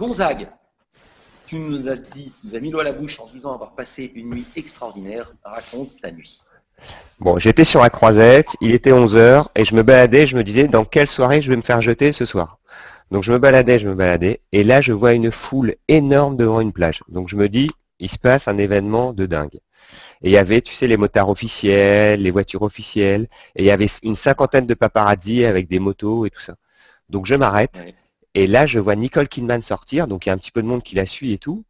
Gonzague, tu nous as dit, tu nous as mis l'eau à la bouche en disant avoir passé une nuit extraordinaire. Raconte ta nuit. Bon, j'étais sur la croisette, il était 11 heures, et je me baladais, je me disais dans quelle soirée je vais me faire jeter ce soir. Donc je me baladais, et là je vois une foule énorme devant une plage. Donc je me dis, il se passe un événement de dingue. Et il y avait, tu sais, les motards officiels, les voitures officielles, et il y avait une cinquantaine de paparazzi avec des motos et tout ça. Donc je m'arrête, Ouais. et là je vois Nicole Kidman sortir, donc il y a un petit peu de monde qui la suit et tout,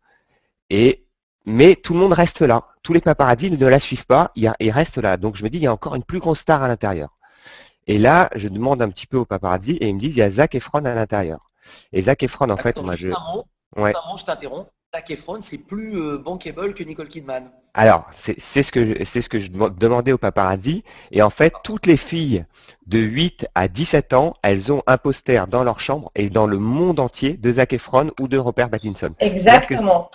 et mais tout le monde reste là. Tous les paparazzi ne la suivent pas, ils restent là. Donc je me dis, il y a encore une plus grosse star à l'intérieur. Et là, je demande un petit peu aux paparazzi et ils me disent, il y a Zac Efron à l'intérieur. Et Zac Efron, en fait, Attends, moi juste un mot. ouais. Je t'interromps. Zac Efron, c'est plus bankable que Nicole Kidman. Alors, c'est ce que je demandais aux paparazzi. Et en fait, toutes les filles de 8 à 17 ans, elles ont un poster dans leur chambre et dans le monde entier de Zac Efron ou de Robert Pattinson. Exactement.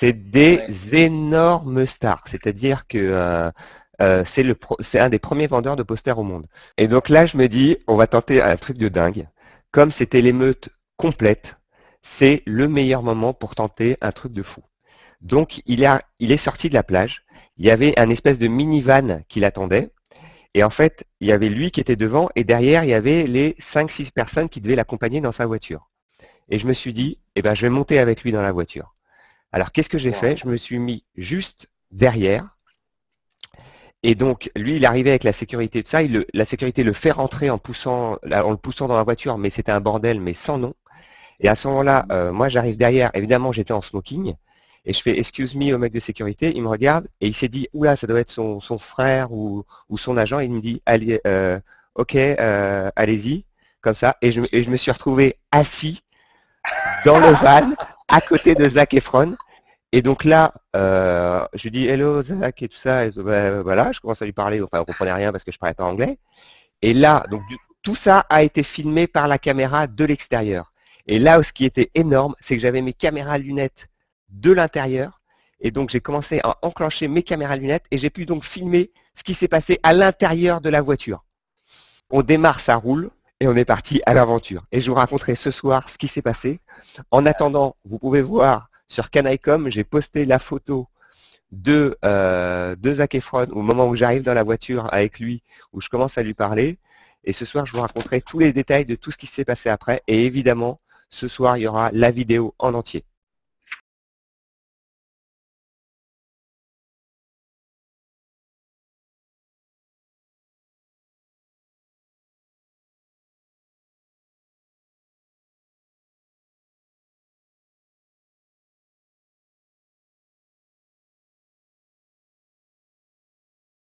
C'est des énormes stars. C'est-à-dire que c'est un des premiers vendeurs de posters au monde. Et donc là, je me dis, on va tenter un truc de dingue. Comme c'était l'émeute complète, c'est le meilleur moment pour tenter un truc de fou. Donc, il est sorti de la plage. Il y avait un espèce de minivan qui l'attendait. Et en fait, il y avait lui qui était devant. Et derrière, il y avait les 5-6 personnes qui devaient l'accompagner dans sa voiture. Et je me suis dit, eh ben, je vais monter avec lui dans la voiture. Alors, qu'est-ce que j'ai fait? Je me suis mis juste derrière. Et donc, lui, il arrivait avec la sécurité de ça. La sécurité le fait rentrer en le poussant dans la voiture, mais c'était un bordel, mais sans nom. Et à ce moment-là, moi, j'arrive derrière. Évidemment, j'étais en smoking. Et je fais excuse me au mec de sécurité. Il me regarde et il s'est dit, oula, ça doit être son frère ou son agent. Et il me dit, allez, ok, allez-y, comme ça. Et je me suis retrouvé assis dans le van à côté de Zac Efron. Et donc là, je lui dis hello Zach et tout ça, et voilà, je commence à lui parler, enfin on comprenait rien parce que je parlais pas anglais. Et là, donc tout ça a été filmé par la caméra de l'extérieur. Et là, ce qui était énorme, c'est que j'avais mes caméras lunettes de l'intérieur, et donc j'ai commencé à enclencher mes caméras lunettes, et j'ai pu donc filmer ce qui s'est passé à l'intérieur de la voiture. On démarre, ça roule, et on est parti à l'aventure. Et je vous raconterai ce soir ce qui s'est passé. En attendant, vous pouvez voir sur Canaicom, j'ai posté la photo de Zac Efron au moment où j'arrive dans la voiture avec lui, où je commence à lui parler. Et ce soir, je vous raconterai tous les détails de tout ce qui s'est passé après. Et évidemment, ce soir, il y aura la vidéo en entier.